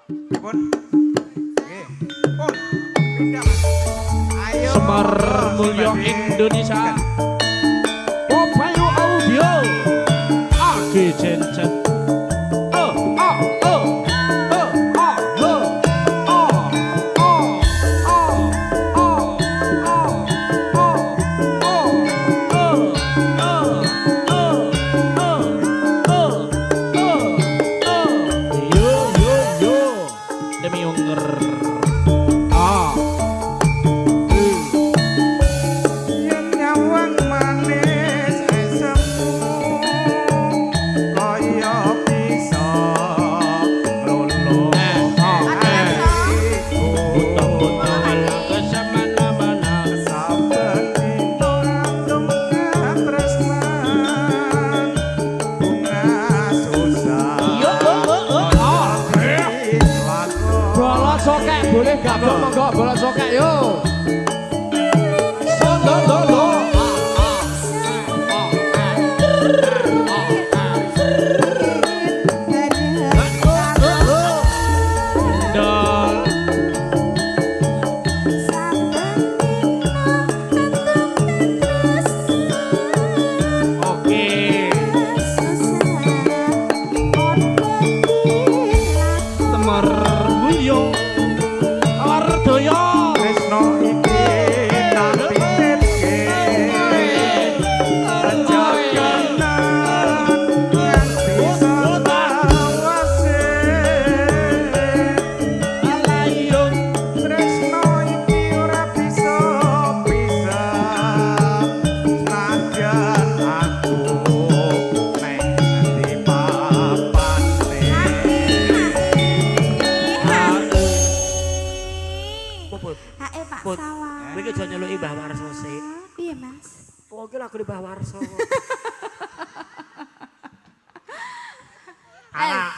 Pun. Nggih. Pun. Pindah. Ayo. Semar Mulyo Indonesia. Popayu Audio. Agi Jencet. Boleh gabung monggo bola sokek yo.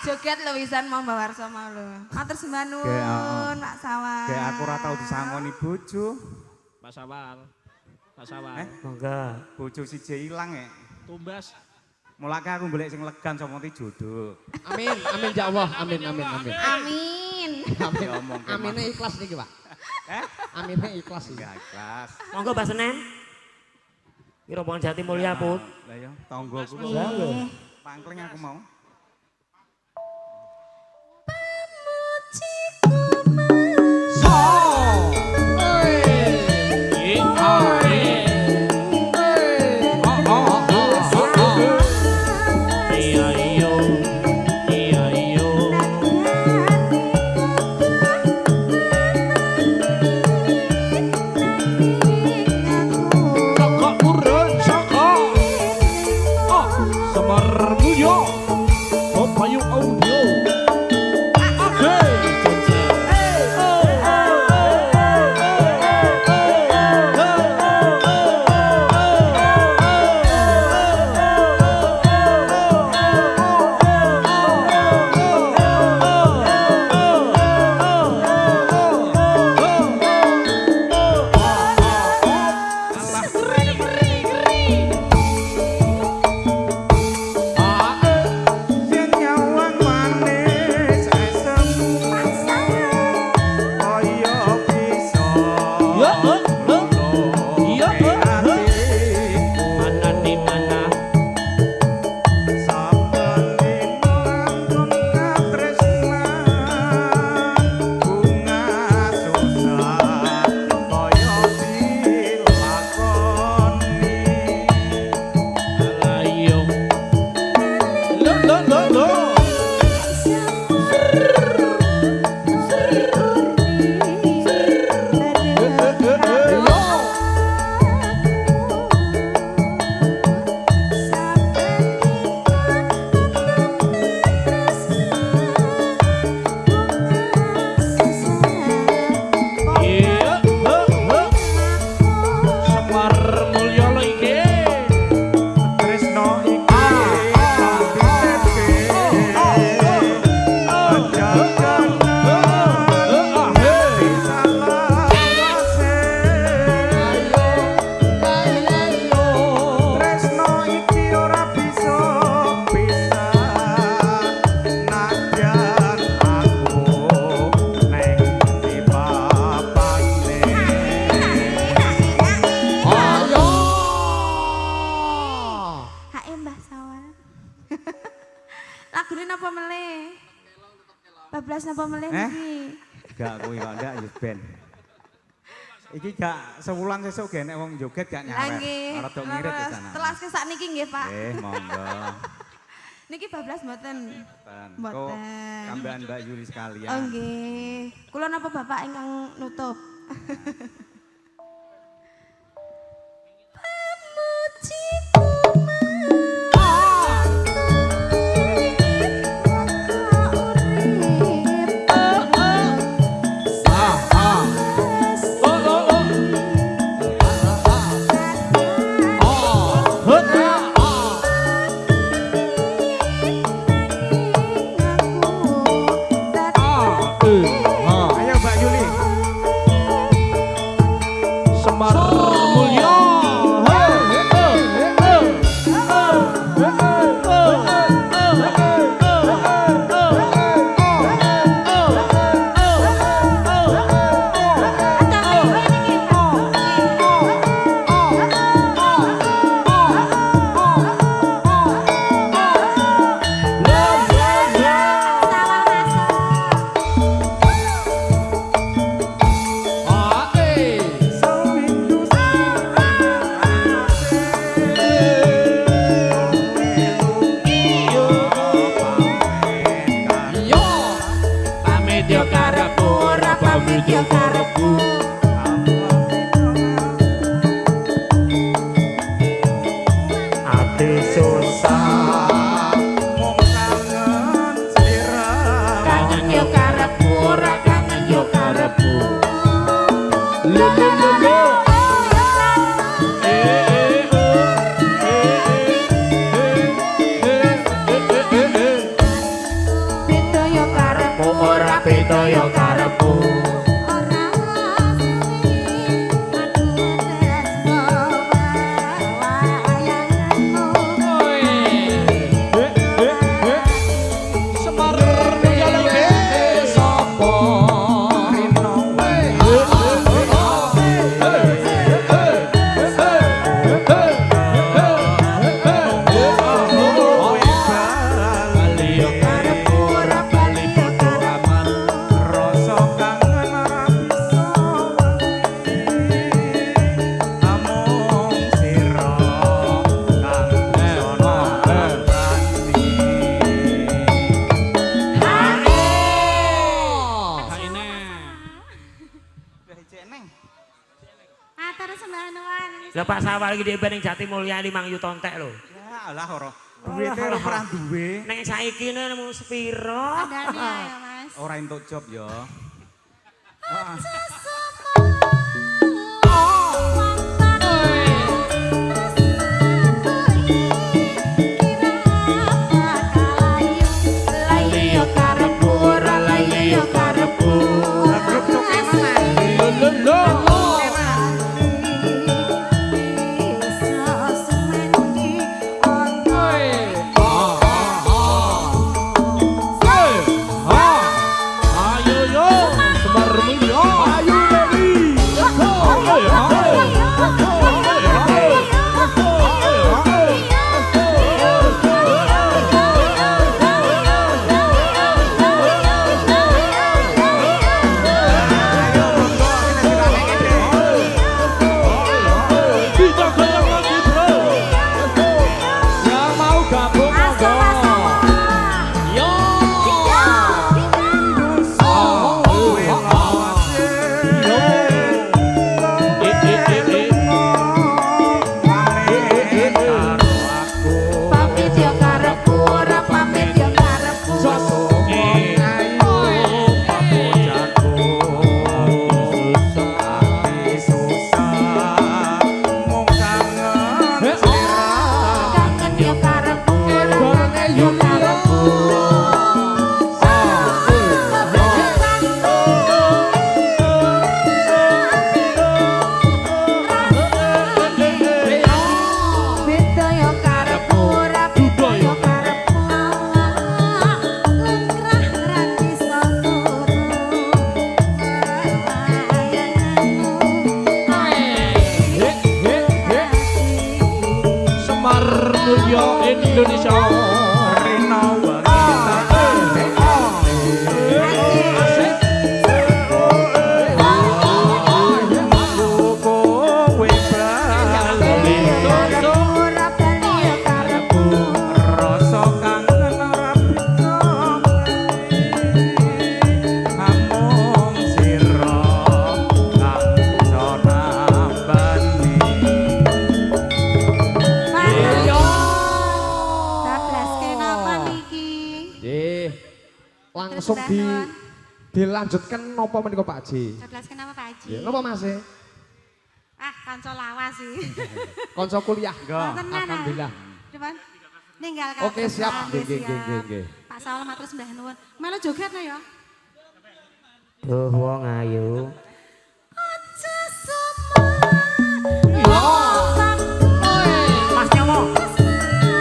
Joget lho wisan mau Mbak Warso mau lho. Matur sembah nuwun Pak Sawal. Kayak aku ora tau disangoni bojo. Pak Sawal. Pak Sawal. Monggo. Bojo siji ilang ya. Tumbas. Mulake aku golek sing legan sapa ti jodoh. Amin, amin ya Allah. Amin, amin, amin. Amin. Amin. Amine ikhlas niki, Pak. Amine ikhlas iki. Ya ikhlas. Monggo Mbak Senen. Piro Pon Jati Mulya, Pun. Lah ya, tanggoku kok. Pangkling aku mau. lagune napa melih? Bablas napa melih Eh? iki? Gak kuwi kok ndak ya ben. Iki gak sewulan sesuk gene wong joget gak nyawet. Ora tok ngirit di sana. Telaske sakniki nggih, Pak. Monggo. Niki bablas mboten? Kok Mboten. kambahan Mbak Yuli sekalian. Oh nggih. Kula napa Bapak ingkang nutup? Ayo Mbak Yuli. Semar Mulya. Yo karepku ora pamit yo karepku. Ati susah Mung kangen sira. kangen yo karepku ora kangen yo karepku. Lu lu lu lu. Beda yo karepku Ora beda yo karepku. ora Semar Mulya lagi sapa? Bali yo karepku ora bali padha aman. Rasa kangen ora bisa wengi. Amung sira kang sono ganti. Wis jeneng. Atur sembanuan. Lah Pak Sawal iki dhewe ning Jati Mulya 5 yuta entek lho. Ya alah ora. Duwite ora pernah duwe. Nek saiki ne mung sepiro? Andani ya, Mas. Ora entuk job ya. Lali yo karepku ora lali yo karepku. Grup coke mana? Lho lho. Ayo yo Semar Mulya. Ayo. Langsung dilanjutkan napa menika Pak Haji? Coblaskan apa Pak Haji? Ya, napa Mas? Ah, kanca lawas sih. Konco kuliah. Alhamdulillah. Depan. Ninggalkan. Oke, siap. Nggih. Pak Saul matur sembah nuwun. Melu joget ya. Duh wong ayu. Aja sama. Mas Nyomo.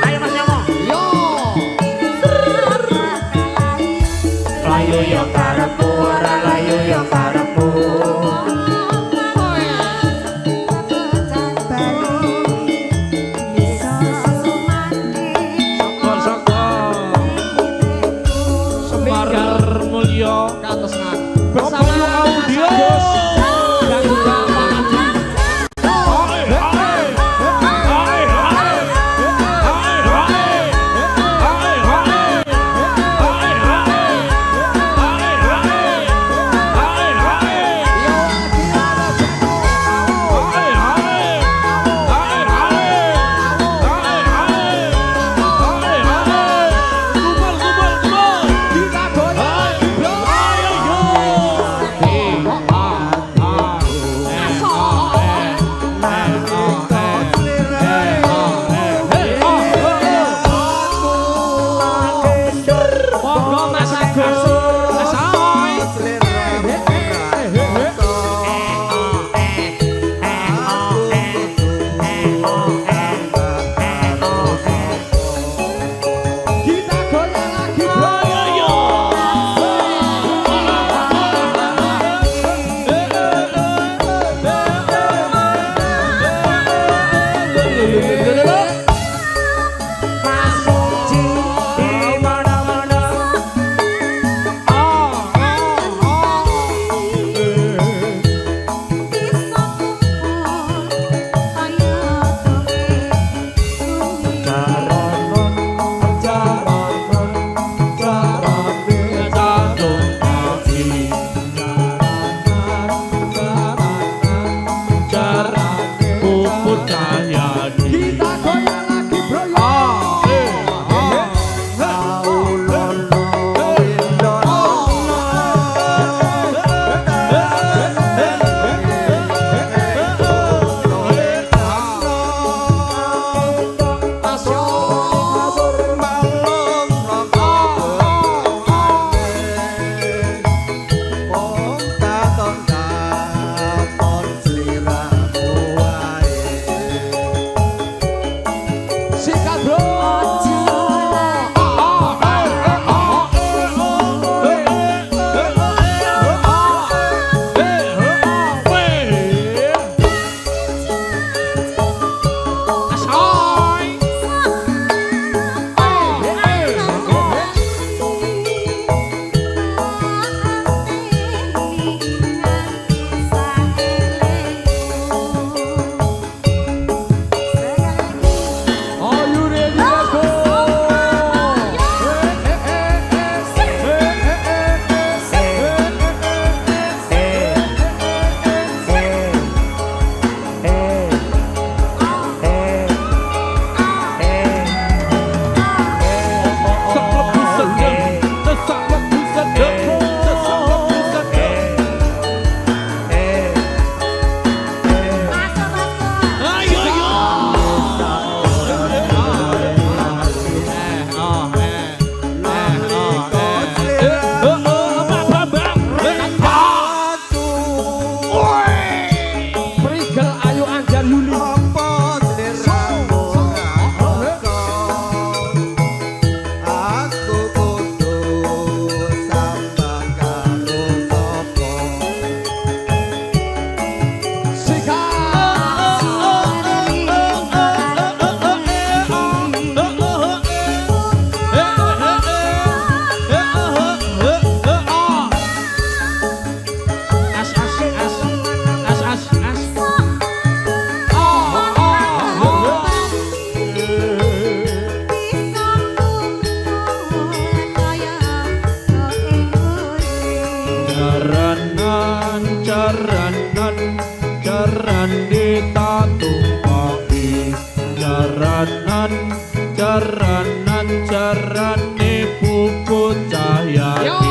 Ayo Mas Nyomo. Yo. Layu yo karepku, ora layu yo karepku. Bersama audio dan juga Jaranan jarane Puput Cahya.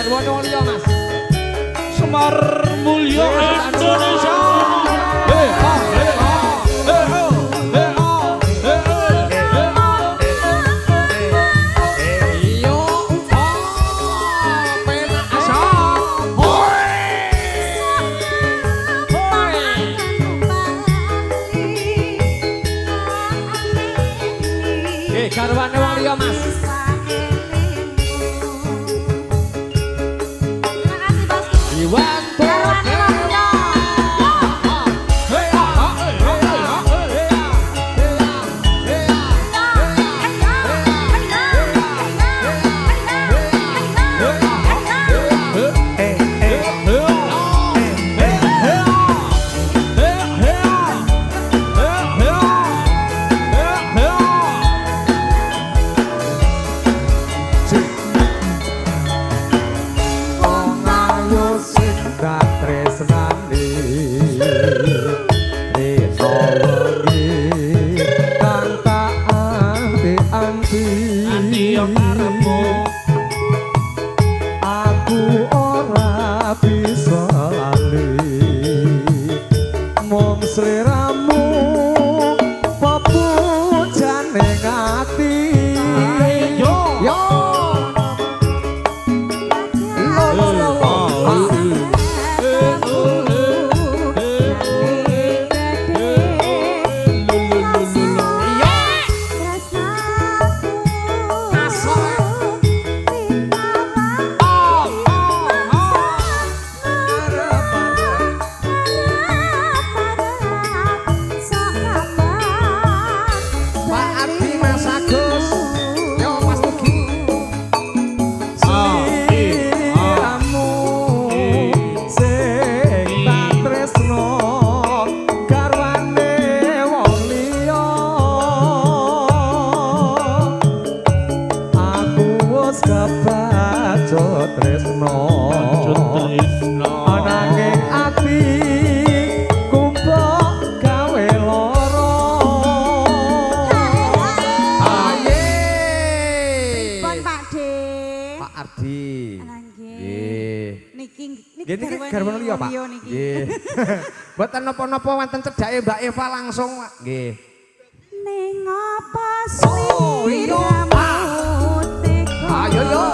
garwane wong liya Mas. Semar Mulyo Indonesia. Garwane wong liya Mas. Iwan Garwane wong liya. Mboten napa-napa wonten cedhake Mbak Eva langsung nggih. Ning apa sliramu teko. Ayo yo.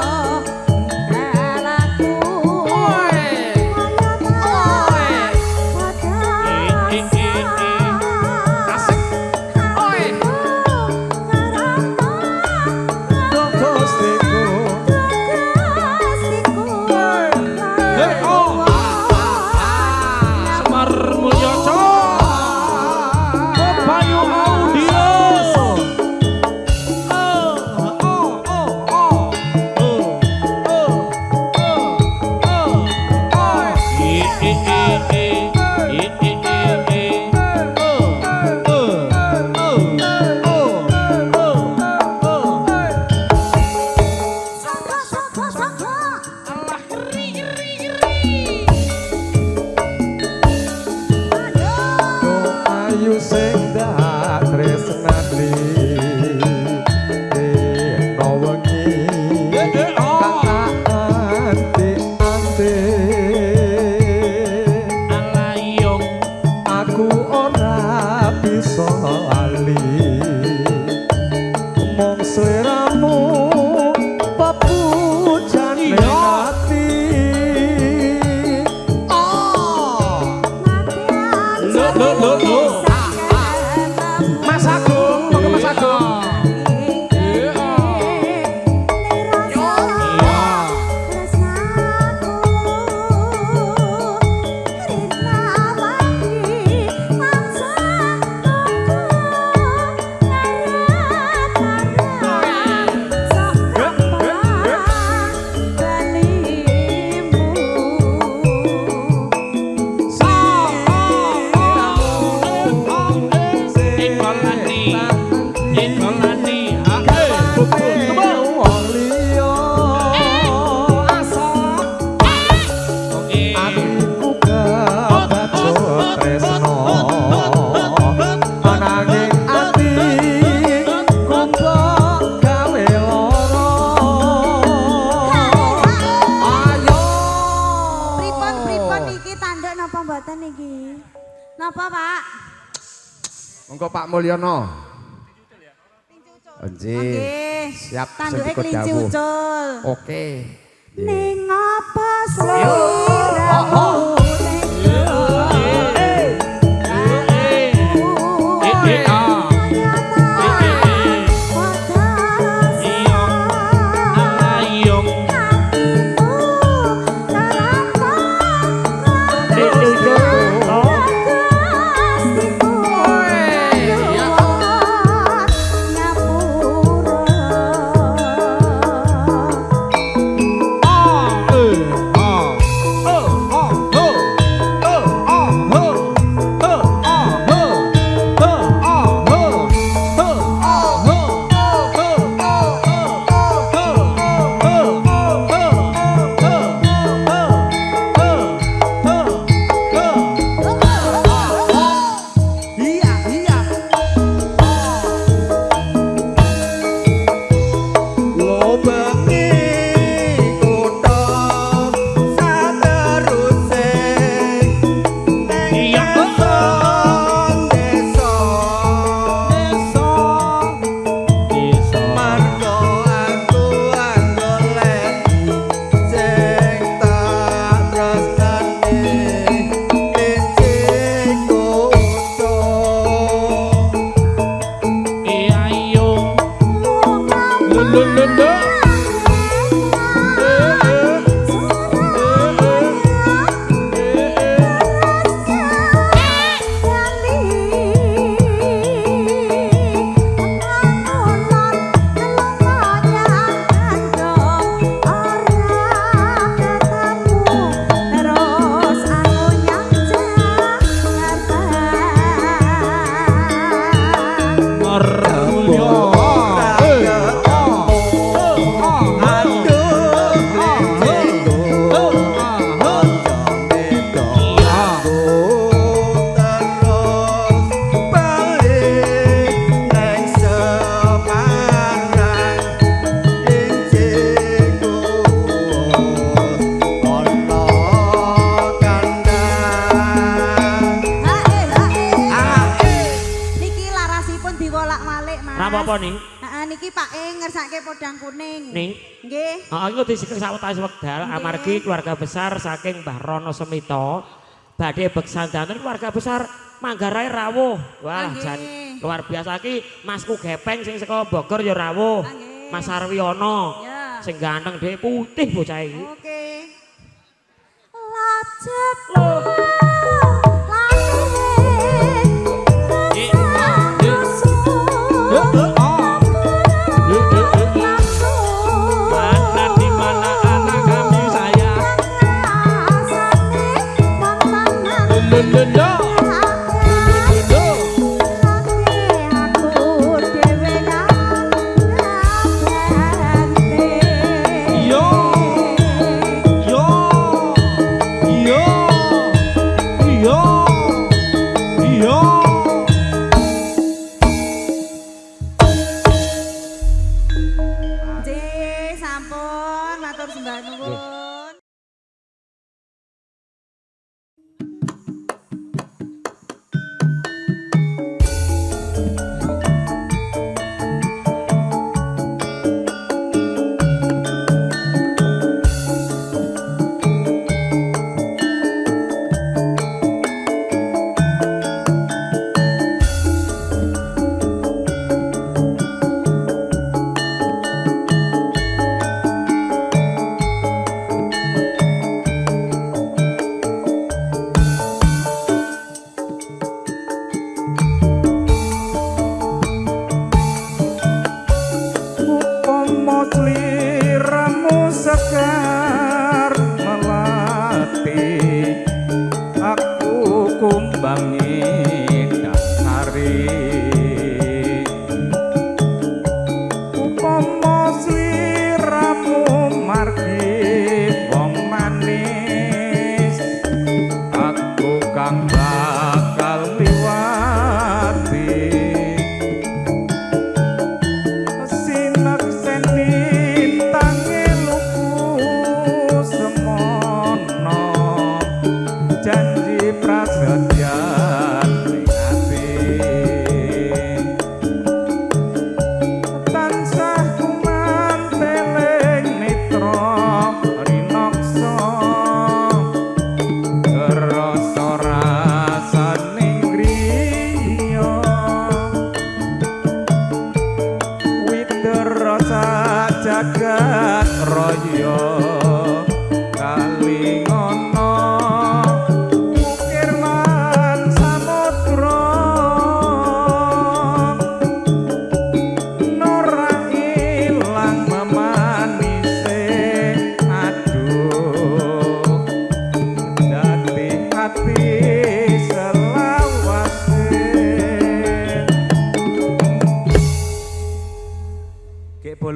mboten iki? Napa, Pak? Monggo Pak Mulyono. Nggih. Siap Tanduke sing kelinci dawuh. ucul. Oke. Ning apa sliramu Apa nih? Niki Pak ngersake podang kuning. Nih. Nggih. Heeh, iku disegeng sawetawis wekdal amargi keluarga besar saking Mbah Rono Semito badhe beksandanten keluarga besar Manggarai rawuh. Wah, jan luar biasa iki Masku Gepeng sing saka Bogor ya rawuh. Mas Arwiono. Sing ganteng dhewe putih bocah iki. Oke. Lajek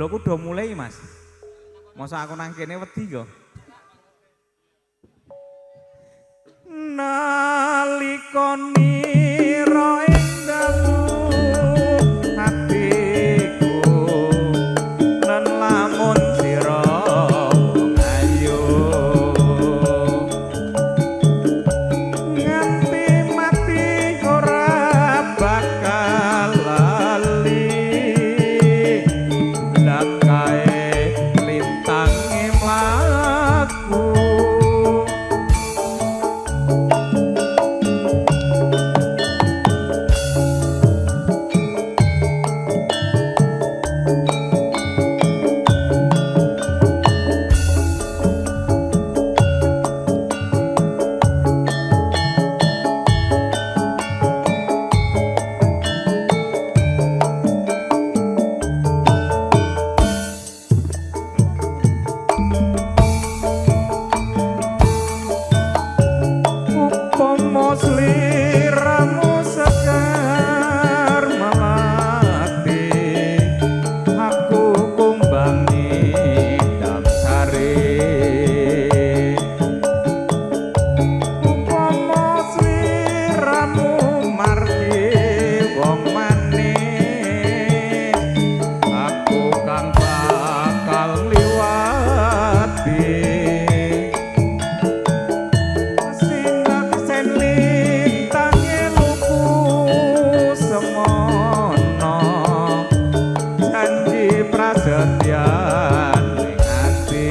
Lho aku udah mulai Mas. Masa aku nang kene wedi kok. Nalika nira ing dalu atiku lan lamun sira ayo nganti mati ora bakal lali lakae lintange mlaku. Sliramu sekar melati aku kumbangi damsari umpama sliramu margi wong manis aku kang bakal liwati. Prasetyan ning ati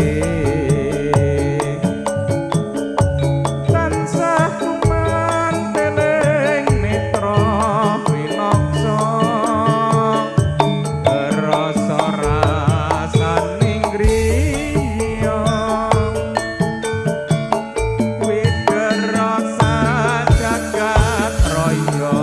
tansah kumanteling mitra winaksa rasa rasaning griya widerasa jagat raya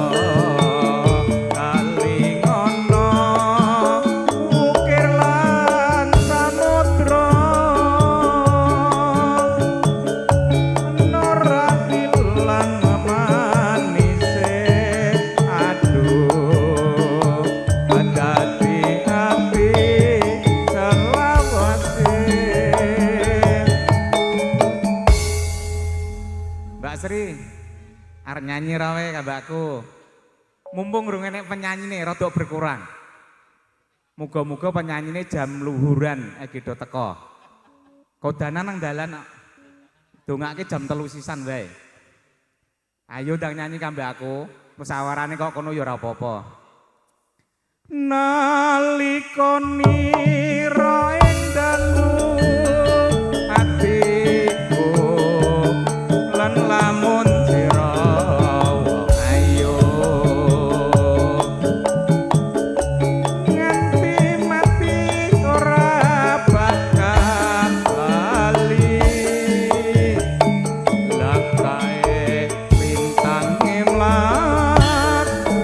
Sri, arep nyanyi rawe kabakku. Mumpung rung enek penyanyine rada berkurang. Muga-muga penyanyine jam luhuran iki do teko. Kodanan nang dalan dongake jam 3 sisan wae. Ayo ndang nyanyi kabakku. Musawarane kok kono ya ora apa-apa. Nalika nira ing dalu atiku lan lamun sira ayo nganti mati ora bakal lali lakae lintange mlaku.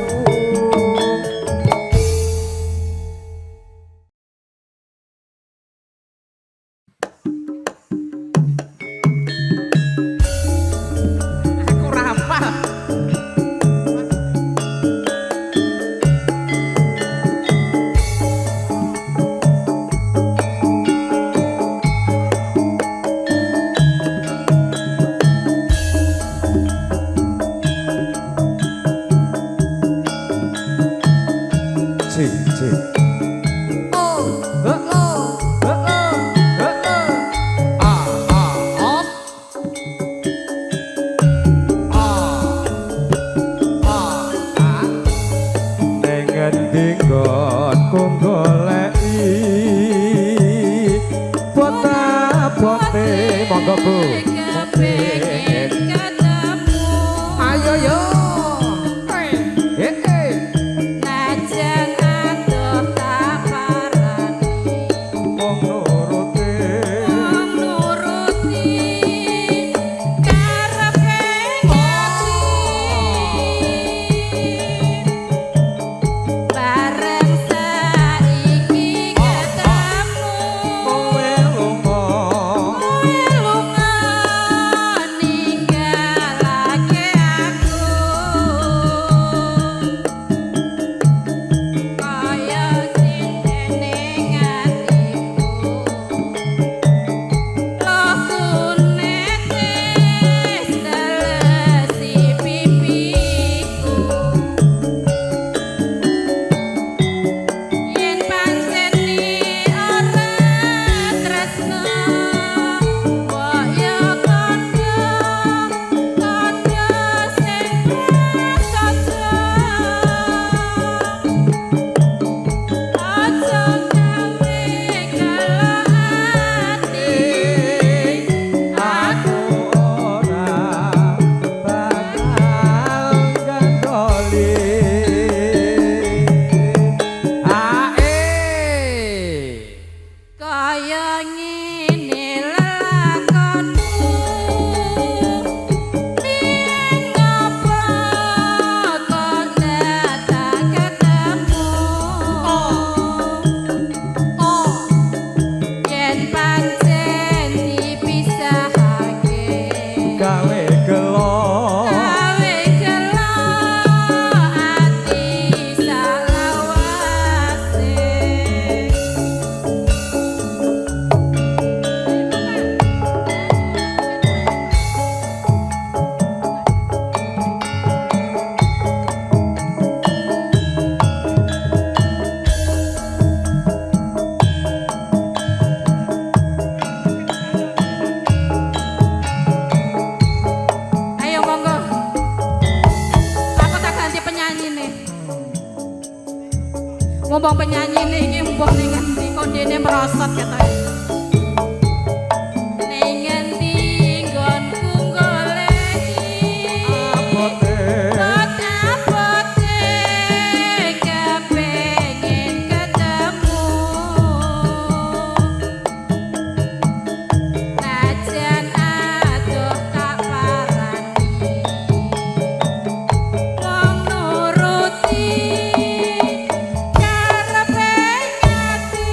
Monggo Bu. Ayo yo. Najan adoh tak parani. Wong nuruti karepe ati. Bareng saiki ketemu. kowe lunga Lunga Mumpung penyanyi ini mumpung ning ngendi kondene merosot ketoke. Ning ngendi nggonku goleki abote kepengin ketemu najan adoh tak parani wong nuruti karepe nyati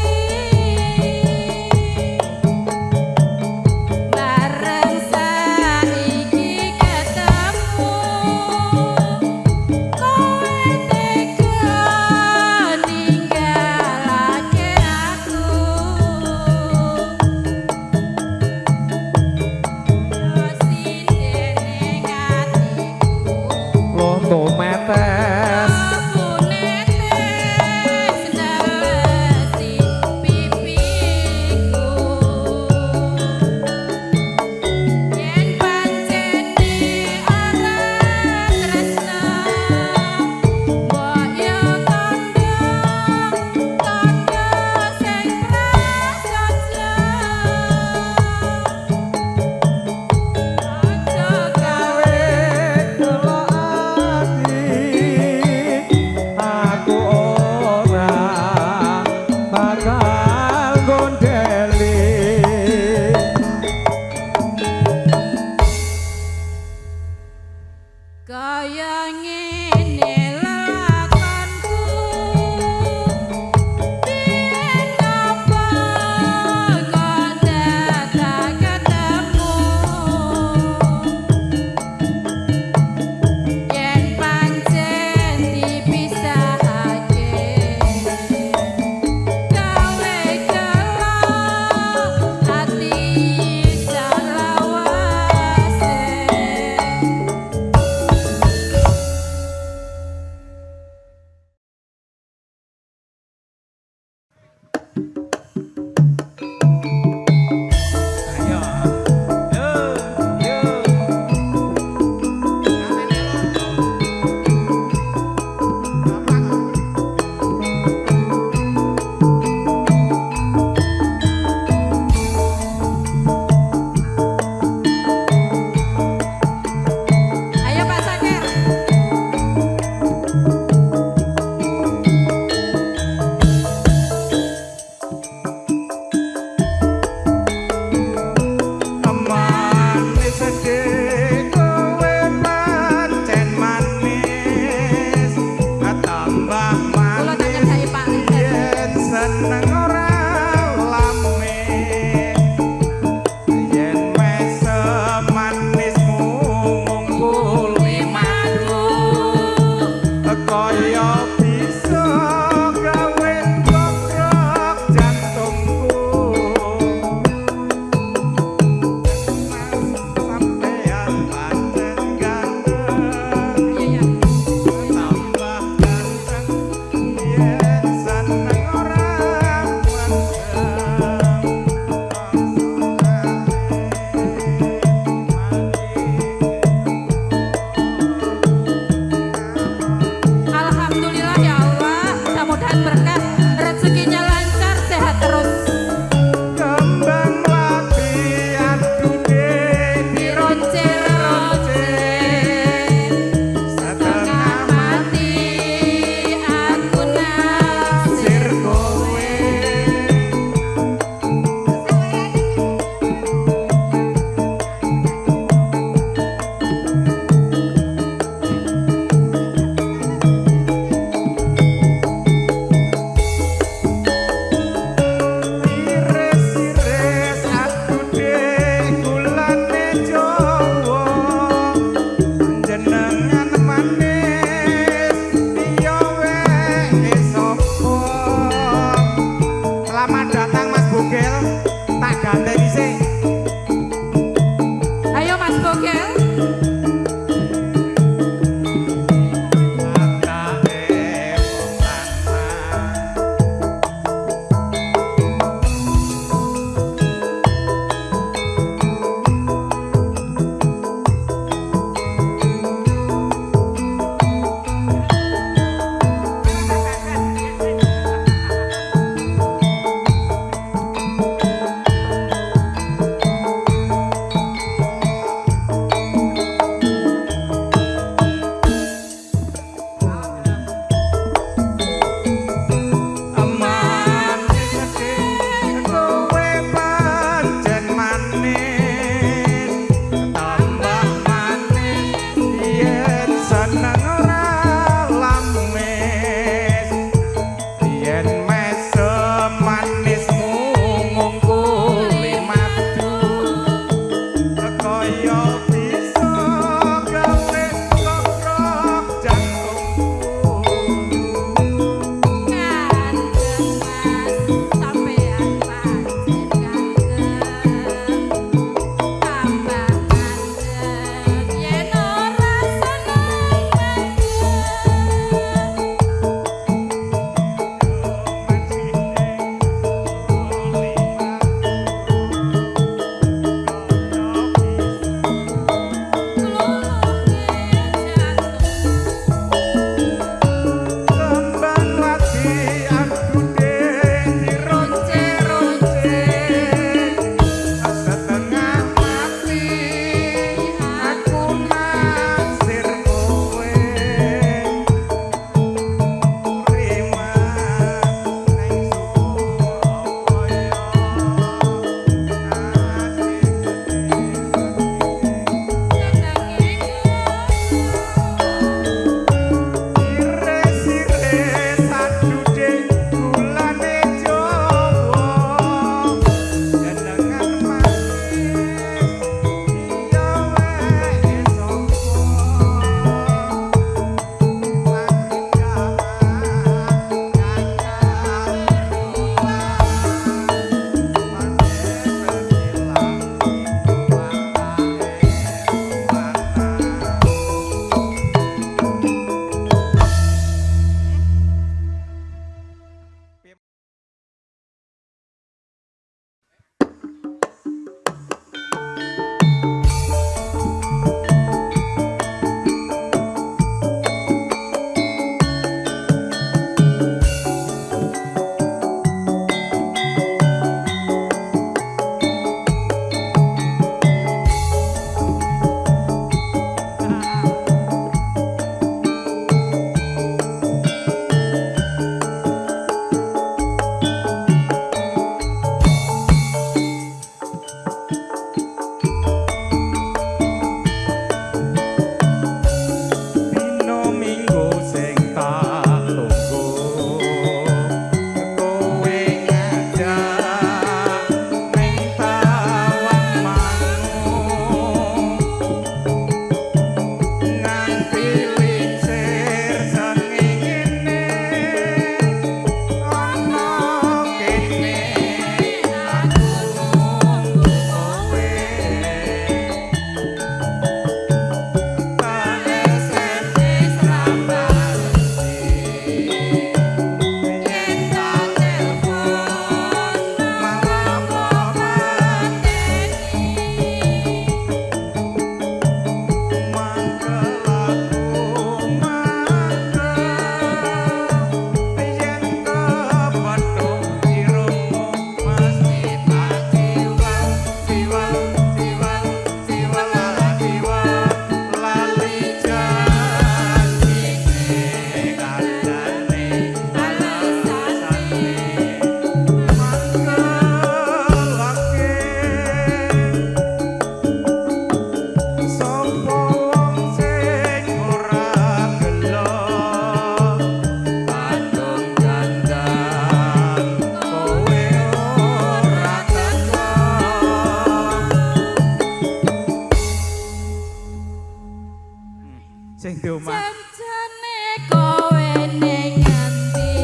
Sing di omah. Janjane kowe ning ngendi?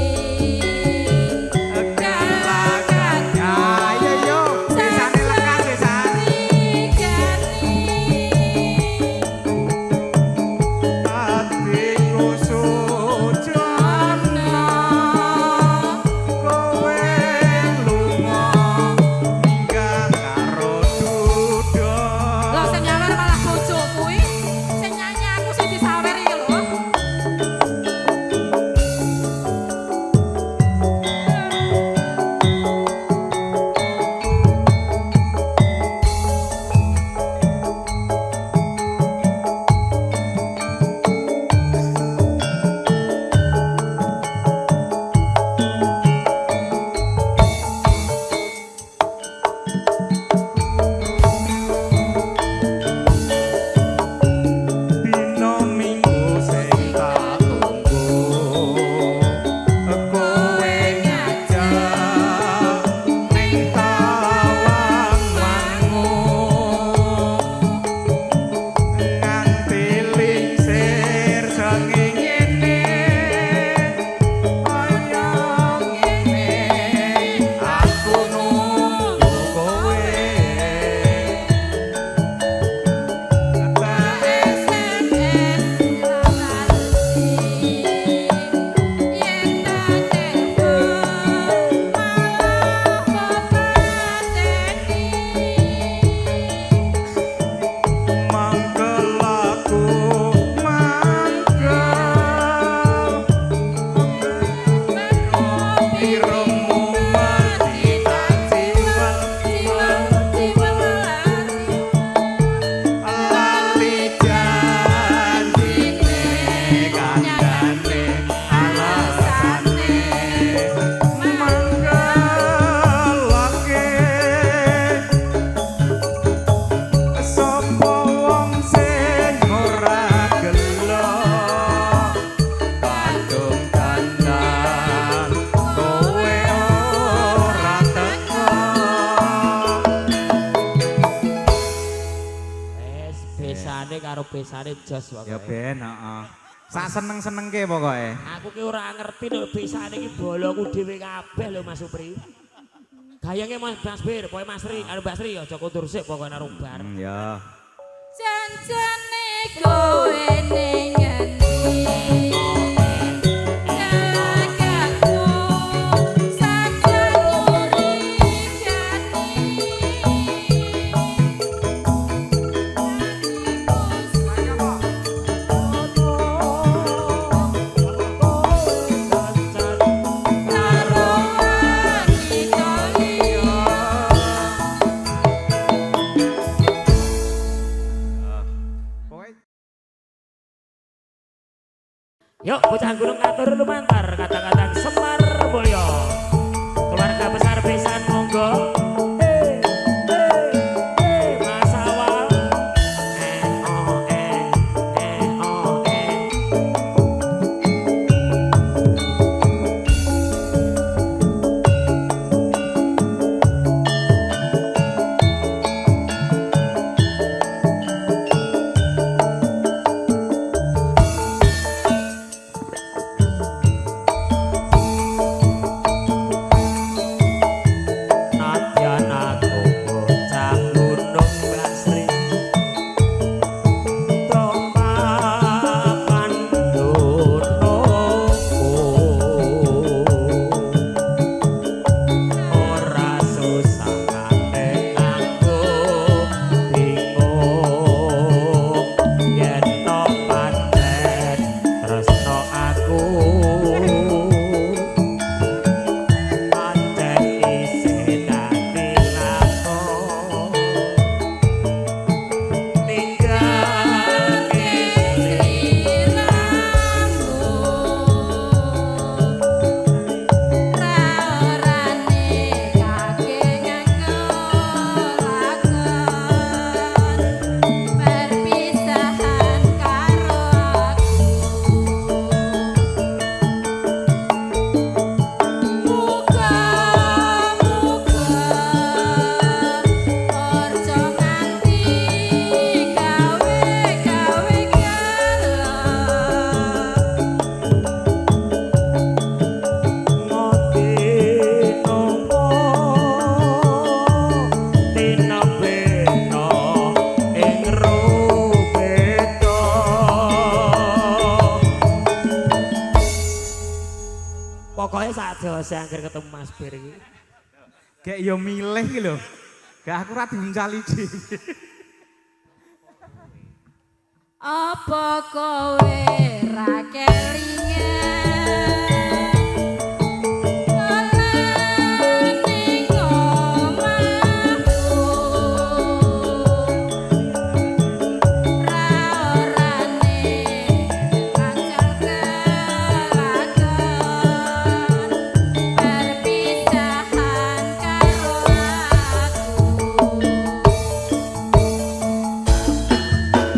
Gelagat. Ayo yo, desane lekas desane. Hatiku sujono kowe lunga minggah karo dudo. Lho sing nyawer malah bojo kuwi. Sing nyanyi aku sing disawer iki lho. Dino minggu sing tak tunggu kowe ngajak ning tawang wangu nganti lingsir sengingine ayo ngene aku nunggu kowe mangkel aku mangkel irungmu mati tak jiwel lali janjine kandhane alasane mangkelake sapa wong sing ora gelo kadung kandhang kowe ora teko. Wes besane karo besane jos Ya pokoke. ben, heeh. Sak seneng-senengke pokoke. Aku ki ora ngerti lho besane iki boloku dhewe kabeh lho Mas Supri. Gayange Mas Bir, pokoke Mas Sri, karo Mbak Sri aja kondur sik pokoke nang bar. Ya. Janjane kowe ning ngendi? Gelagatku sajan urip Yuk bocah gunung atur lumantar kata-kata Semar Mulyo. Keluarga besar besan monggo. Mas Awal. Oh. sajose angger ketemu Mas Bir iki. Kayak yo milih iki lho. Gak aku ra diuncali dhewe. Apa kowe ra kelingan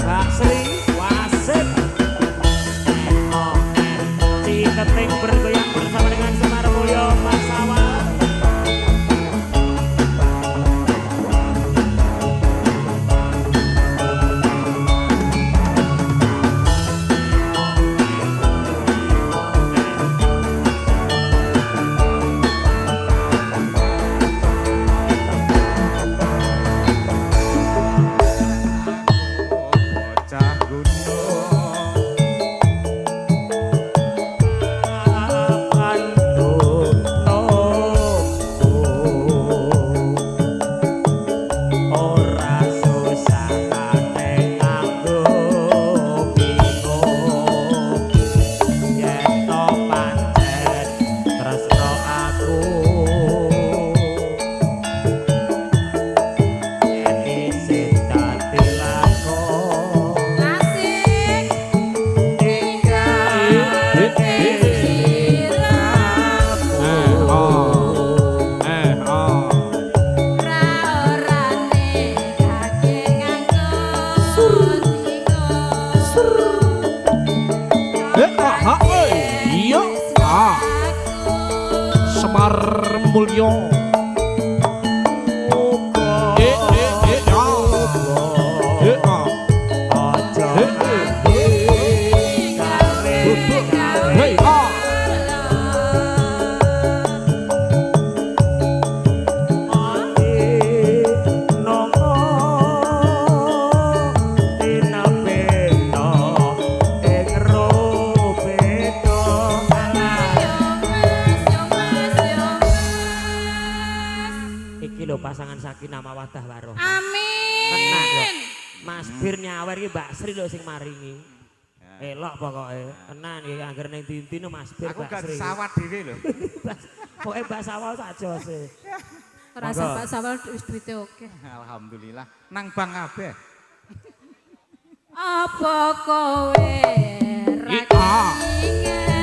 Mbak Sri wasit. Keting bergoyang bersama dengan Semar Mulyo Mas Awal. Bocah gunung ora susah ate nganggo bingung yen to pancen tresno aku yen isin dadi lakon asik Semar Mulyo. Iki lho pasangan Sakinah Mawaddah Warohmah. Tenang lho. Amin. Mas Bir nyawer iki Mbak Sri lho sing maringi. Elok pokoke. Tenan iki angger ning dintine Mas Bir aku Mbak gak Sri. sawat dhewe lho. Pokoke Mbak Sawal sak jose. Rasa Pak Sawal wis duwite oke. Alhamdulillah. Nang bang kabeh. Apa kowe ra kelingan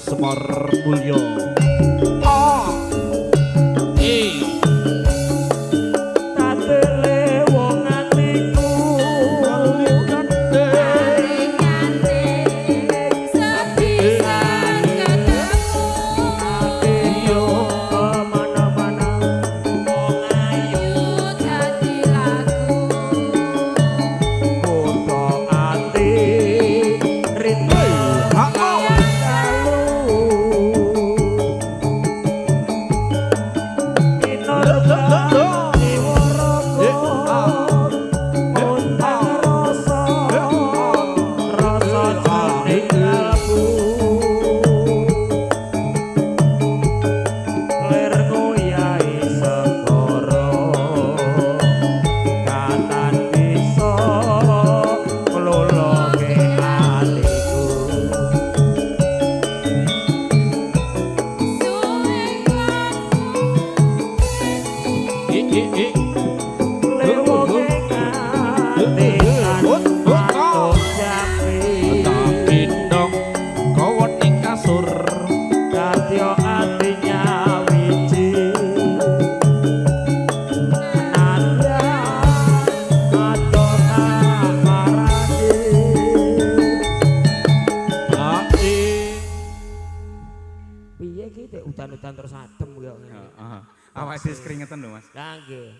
Semar Mulyo. udan-udan terus adem yo ngene. Heeh. Awake dhewe keringetan lho, Mas. Lah nggih.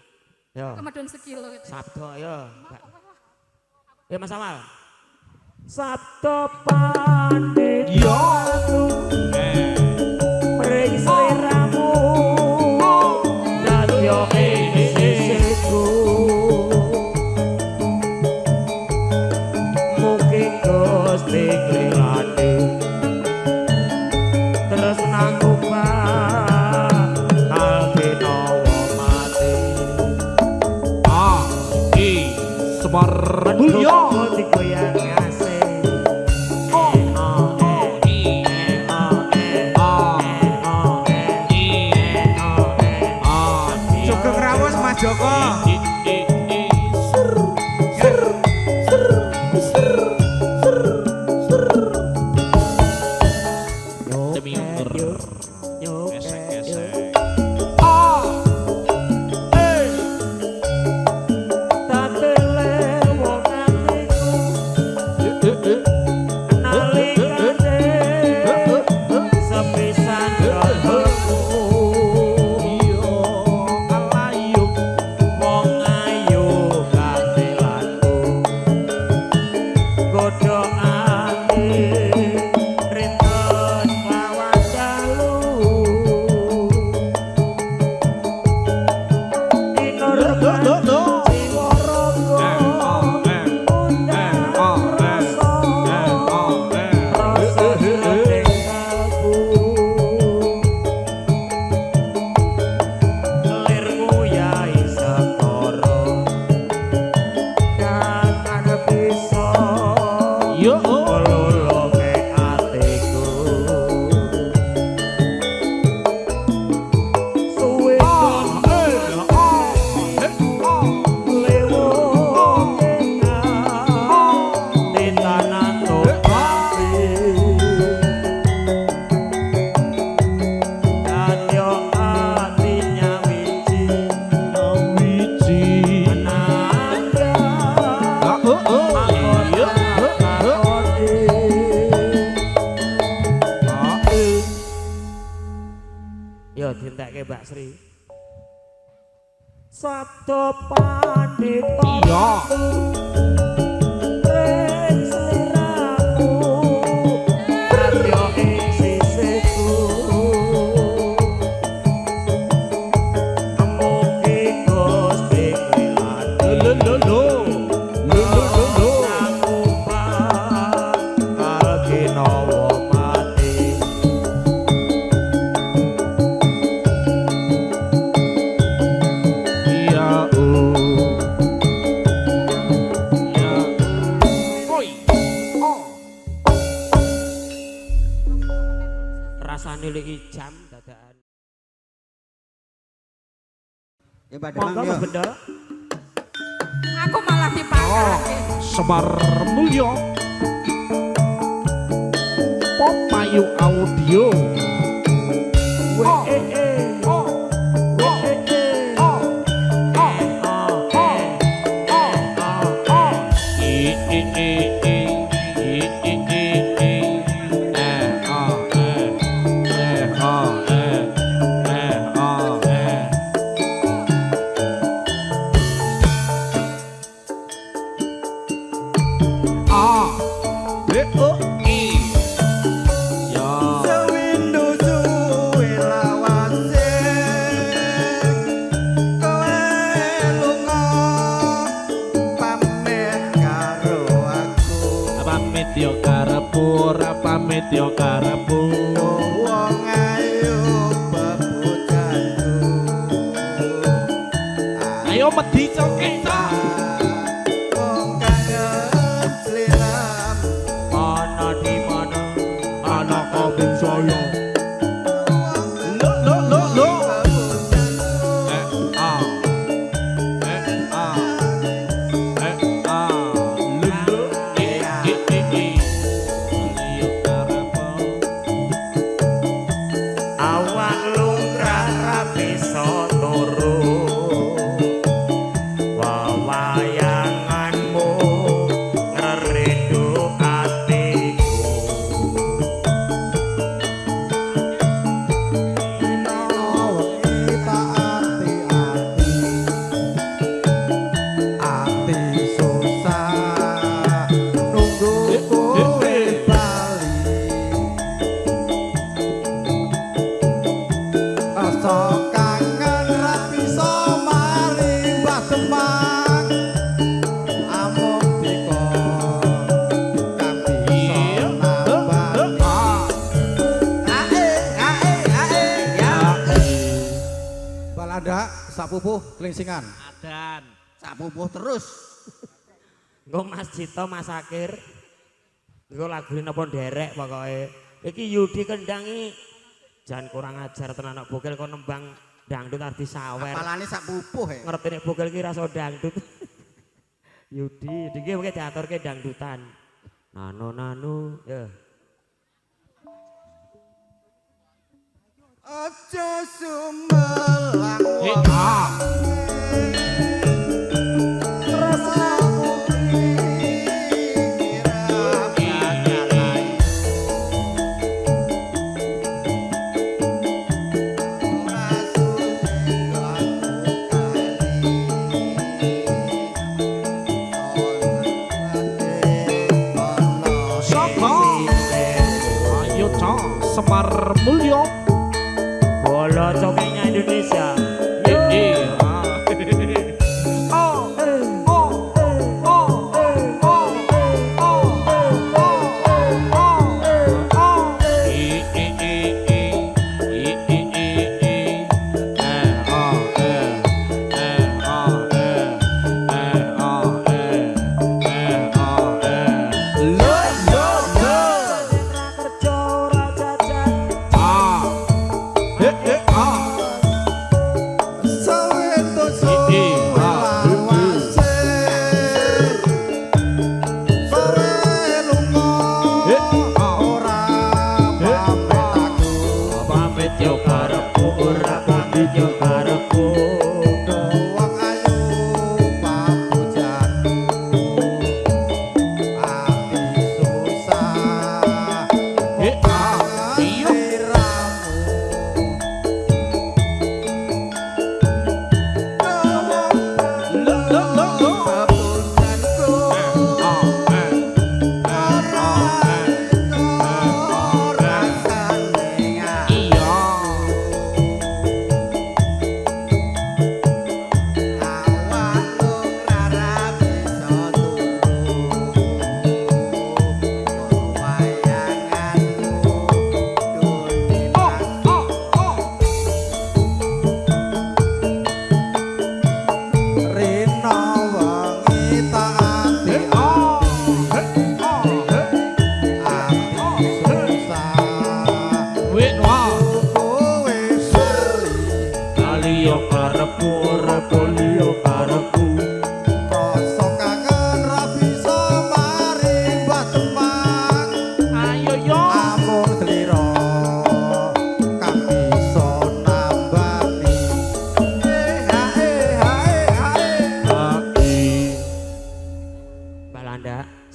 Yo. Kemedun sekilo gitu. Sabdo yo. Ya Mas Amal. Sabdo pandit yo. Mring sliramu. Dadya sisiku. Mugi Gusti nglilani. Terus nangkuba kalbinawa mati. Semar mulya digoyang asih. Sugeng rawuh Mas Joko. Yo dintekke Mbak Sri. Sabdo pandita. Iya. Ring sliramu. Radya ing sisiku. Mugi Gusti nglilani. Rasane lagi jam dadakan. Ya Pak Monggo Mas Bendol. Aku malah dipakake. Semar mulya Popayu audio. Pamit yo karepu Wong ayu bebujanku. ayo medhi cokek Wong kangen sliram. Ana di mana ana kabeh saya Lo bebujanku. Awu sak pupuh kelingsingan. Adan. Sak pupuh terus. Engko Mas Cito Mas Akir. Engko lagune napa nderek pokoke. Iki Yudi kendangi jan kurang ajar tenan anak bogel kok nembang dangdut arti sawer. Apalane sak pupuh ya. Ngerti nek bogel ki rasa dangdut. Yudi, iki mengke diaturke dangdutan. Nano ya. Aja sumelang Ayo cok Semar Mulyo. Bola cokengnya Indonesia.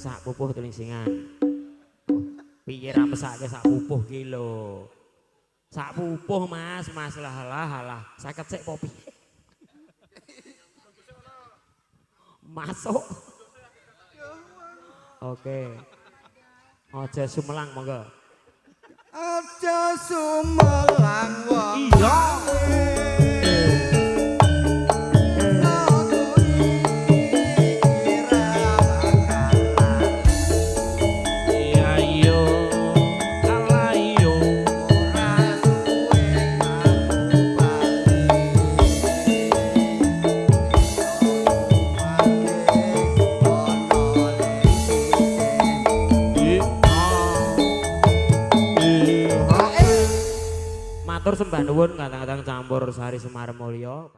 Sak pupuh tulingsingan. Piye ra mesake sak pupuh ki lho. Sak pupuh Mas, halah. 50 sik kopi. Masuk. Oke. Aja sumelang monggo. Aja sumelang wong. Iya. Matur sembah nuwun kadang-kadang campur sari Semar Mulyo.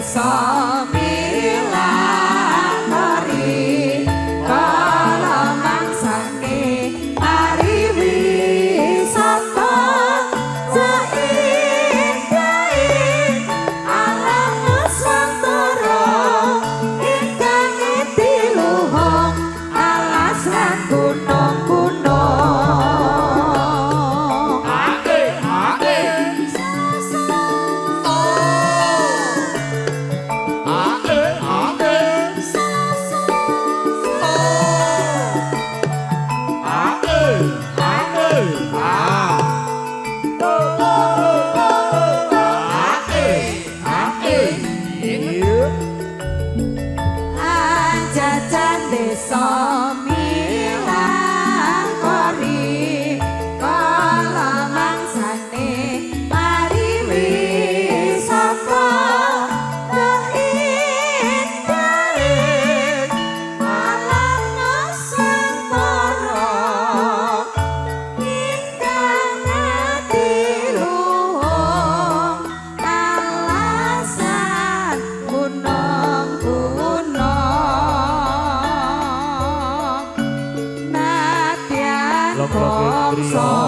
desa milakori kala mangsane mari wisata seindah alam nusantara ingkang itiluhung alas lan gunung-gunung Ake, ake. Ake, ake. Ake, ake. Ake, ake. Ajajan desa milakori kala mangsane mari wisata indah alam nusantara ingkang atiluhung alasan gunung-gunung nadyan Lok-lok indriya. bangsa